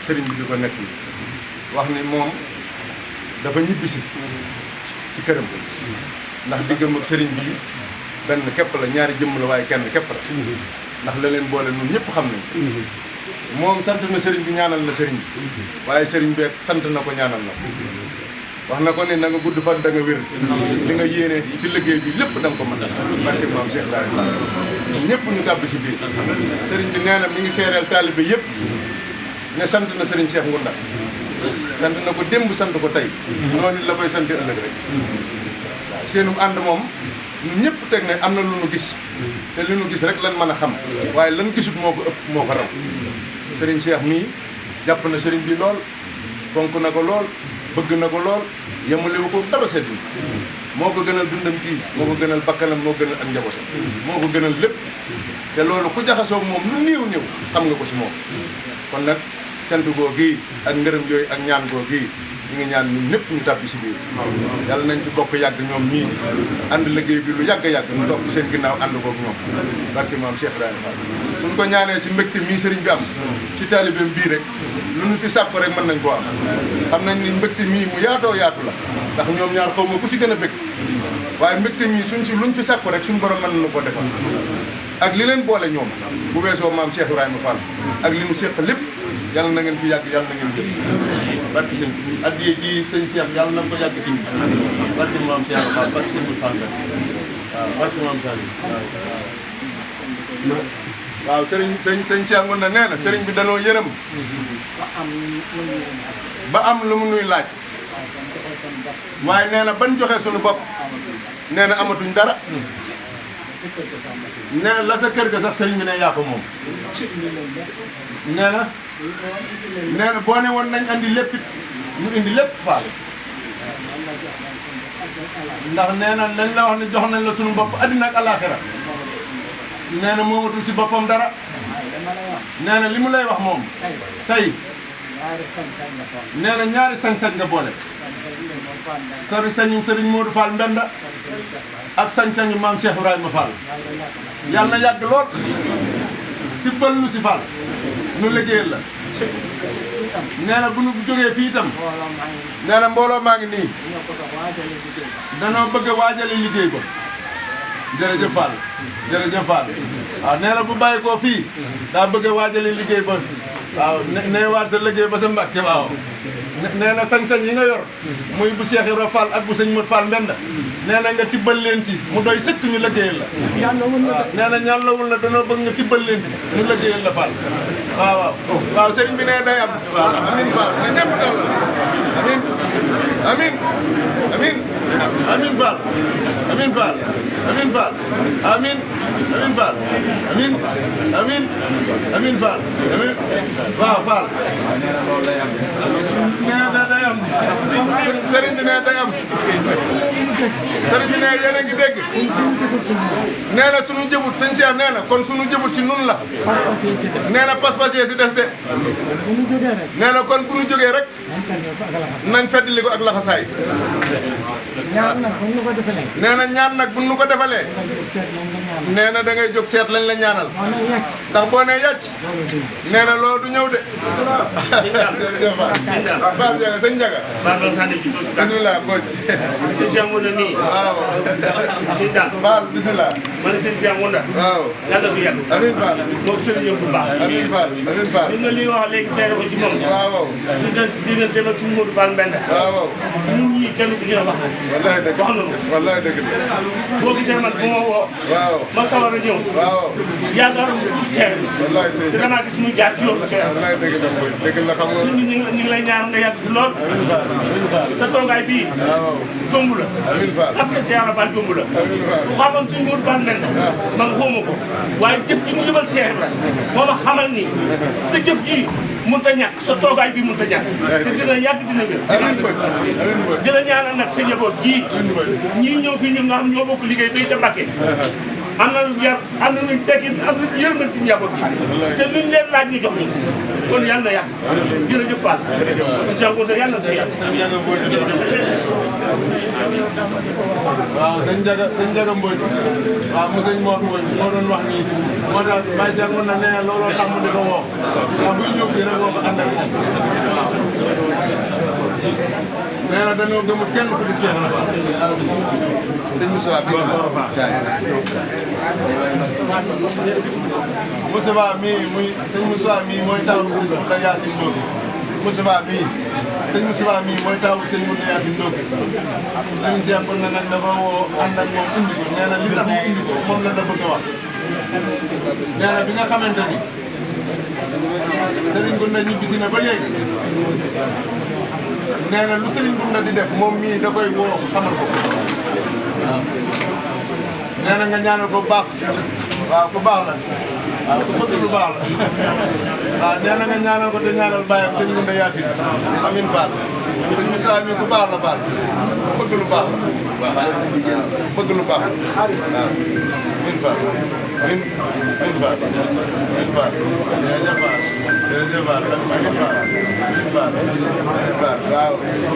sëriñ bi di ko nekk wax ni moom dafa ñibbisi ci këram ndax diggam ak sëriñ bi benn képp la ñaari jëmm la waaye kenn képp la ndax la leen boole ñun ñëpp xam nañ moom sant na sëriñ bi ñaanal na sëriñ bi waaye sëriñ bi sant na ko ñaanal na ko wax na ko ne na nga gudd fan da nga wér li nga yéene ci liggéey bi lépp da nga ko mën barke maam Cheikh Ibrahima ñëpp ñu tàbb si biir sëriñ bi nee na mi ngi seereel taalibe yëpp ne sant na sëriñ Cheikh Ngounda sant na ko démb sant ko tey noonu la koy sant ëllëg rek waaw seenum ànd moom ñun ñëpp teg ne am na lu nu gis te li nu gis rek lan mën a xam waaye lan gisut moo ko ëpp moo ko raw sëriñ Cheikh mii jàpp na sëriñ bi lool fonk na ko lool bëgg na ko lool yemalewu ko dara seetlu moo ko gënal dundam kii moo ko gënal bakkanam moo gënal ak njabootam moo ko gënal lépp te loolu ku jaxasoo moom lu néew néew xam nga ko si moom kon nag cant goo gii ak ngërëm yooyu ak ñaan goo gii ñu ngi ñaan ñun ñëpp ñu tàbbi si biir yàlla nañ fi bokk yàgg ñoom ñii ànd liggéey bi lu yàgg-yàgg ñu topp seen ginnaaw ànd koog ñoom barke maam Cheikh Ibrahima Fall suñ ko ñaanee si mbégte mii sëriñ bi am si taalibeem bii rek lu ñu fi sàkk rek mën nañ koo am xam nañ ni mbégte mii mu yaatoo yaatu la ndax ñoom ñaar xaw ma ku si gën a bég waaye mbégte mii suñ si luñ fi sàkk rek suñu borom mën na ko defal ak li leen boole ñoom bu weesoo maam Cheikh Ibrahima Fall ak li mu séq lépp yàlla na ngeen fi yàgg yàlla na ngeen jël barke sëñ addiye ji sëñ Cheikh yàlla na ko yàgg di barke maam Cheikh Fall barke sëñ Fall waaw barke maam Cheikh waaw sëriñ sëñ Cheikh Ngounda nee na sëriñ bi danoo yërëm ba am lu mu nuy laaj waaye nee na ban joxe suñu bopp nee na amatuñ dara nee na la sa kër ga sax sëriñ bi ne yaa ko moom nee na boo ne woon nañ andi lépp it ñu indi lépp faal ndax nee na lañ la wax ne jox nañ la suñu bopp addina ak alaaxira nee na moomatul si boppam dara nee na li mu lay wax moom tey nee na ñaari sañ-sañ nga boole sañ-sañu Sëriñ Modou Fall Mbenda ak sañ-sañu maam Cheikh Ibrahima Fall yàlla na yàgg lool tibbal nu si Fall nu liggéeyal la nee na bu nu jógee fii itam nee na mbooloo maa ngi nii danoo bëgg a waajale liggéey ba jërëjëf Fall jërëjëf Fall waaw nee na bu bàyyi koo fii daa bëgg a waajale liggéey ba waaw ne waat sa liggéey ba sa Mbàkke waaw nee na sañ-sañ yi nga yor muy bu Cheikh Ibrahima Fall ak bu sëñ Modou Fall Mbenda nee na nga tibbal leen si mu doy sëkk ñu liggéeyal la waaw nee na ñaan lawul la danoo bëgg nga tibbal leen si ñu liggéeyal la Fall waaw waaw waaw sëriñ bi nee day am amin Fall na ñëpp dal la amin amin amin amin Fall amin Fall amin Fall amin amin Fall amin amin amin Fall amin waaw Fall nee na day am sëriñ bi nee day am sëriñ bi nee yéen a ngi dégg nee na sunu jëfut sëñ Cheikh nee na kon sunu jëfut si nun la nee na pas-pas yee si des de nee na kon bu nu jógee rek nañ feddali ko ak laxasaay nee na ñaan nag bu nu ko defalee nee na da ngay jóg seet lañ la ñaanal ndax boo nee yàcc nee na loolu du ñëw de jërëjëf Pape Ndiaga sëñ Ndiaga bisimilah Mbodj sëñ Cheikh Ngounda nii waaw sëñ Daan Fall bisimilah man sëñ Cheikh Ngounda waaw yàlla fi yàgg amiin Fall moom sëriñam bu baax amiin Fall amiin Fall li nga li nga wax léegi seere ko ci moom waaw diggante ak suñu Modou Fall Mbenda waaw ñun ñii kenn ku ci ne wax wallaay dëgg wax na wallaay dëgg boo gisee man bu ma woo waaw ma sawar a ñëw waaw yaakaaroon nga gis seere wallaay sëñ te damaa gis muy jaar ci yoonu seere wallaay dëgg la Mbodj dëgg la xam nga suñu ñu ngi lay ñaan nga yàgg fi lool amiin Fall amiin Fall sa toogaay bii waaw jomb la amiin Fall xam nga Cheikh Fall jomb la amiin Fall bu xamoon suñu Modou Fall Mbenda man xawma ko waaye jëf ji mu jëfal Cheikh la moo ma xamal ni sa jëf ji mënut a ñàkk sa toogaay bi mënut a ñàkk te dina yàgg dina wér amiin Mbodj amiin Mbodj dina ñaanal nag sa njaboot ji ñii ñëw fii ñun nga xam ñoo bokk liggéey bay ca Mbàkke am na yar am na luñ tekki am na yërmal ci njaboot ji te luñ leen laaj ñu jox ñu kon yàlla na yàgg jërëjëf Fall jàngoonte yàlla na fi yàgg waaw sëñ Ndiaga Mbodj waaw mu sëñ Mor Mbodj moo doon wax nii moo tax Baye Cheikh mën na nee looloo tax mu di ko woo waaw buy ñëw fii rek moo ko ànd ak moom waaw nee na dañoo gëmul kenn ku di Cheikh Rafa sëñ Moussa Moussa mii muy sëñ Moussa mii mooy taw sëñ Mounda Yacine Ndoye Moussa mii sëñ Moussa mii mooy taw sëñ Mounda Yacine Ndoye sëñ Cheikh kon nag dafa woo ànd ak moom indi ko nee na li tax mu indi ko moom la bëgg a wax nee na bi nga xamante ni Serigne Gounda ñibbisi na ba léegi nee na lu Serigne Gounda di def moom mii da koy woo xamal ko nee na nga ñaanal ko baax waaw ku baax la waaw ku bëgg lu baax la waaw nee na nga ñaanal ko te ñaanal bàyyam sëñ Gounda Yacine Amin Fall sëñ Moussa mi ku baax la Fall bëgg lu baax la waaw bëgg lu baax la waaw Amin Fall Amin Fall Amin Fall jërëjëf Fall jërëjëf Fall Amin Fall Amin Fall waaw